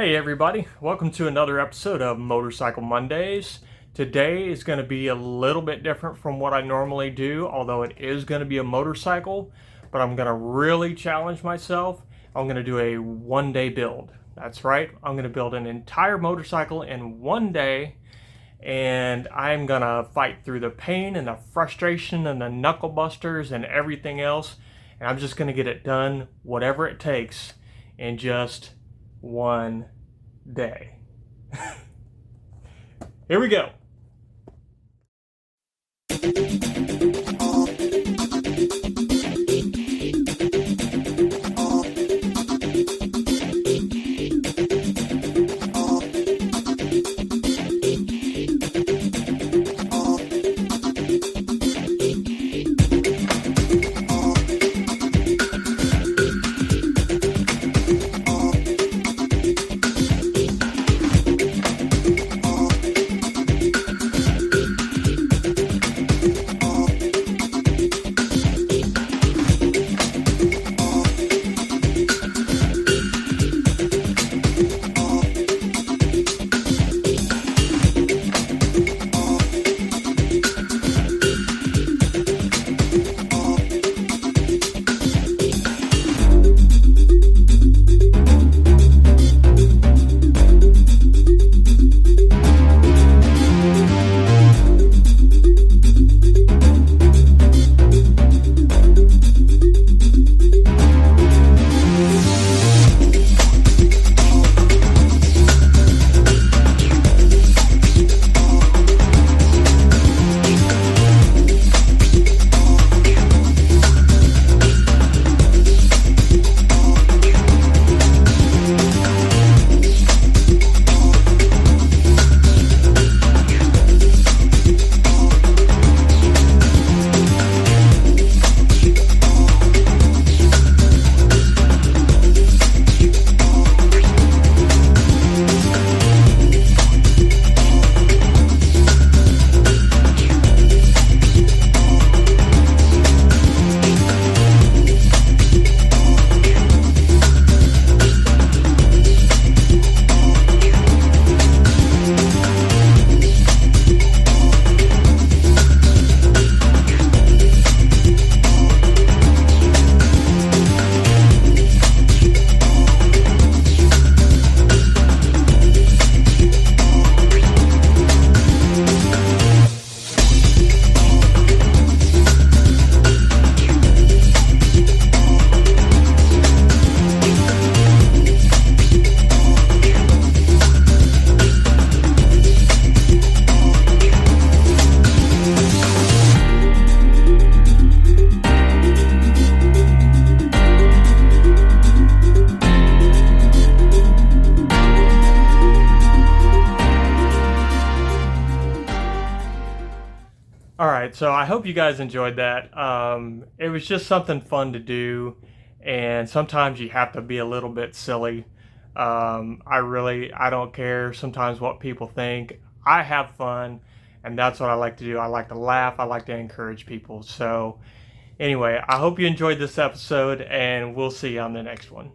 Hey everybody, welcome to another episode of Motorcycle Mondays. Today is going to be a little bit different from what I normally do, although it is going to be a motorcycle, but I'm going to really challenge myself. I'm going to do a one-day build. That's right, I'm going to build an entire motorcycle in one day, and I'm going to fight through the pain and the frustration and the knuckle busters and everything else, and I'm just going to get it done, whatever it takes, in just one day. Here we go. Alright, so I hope you guys enjoyed that. It was just something fun to do, and sometimes you have to be a little bit silly. I don't care sometimes what people think. I have fun, and that's what I like to do. I like to laugh, I like to encourage people. So anyway, I hope you enjoyed this episode, and we'll see you on the next one.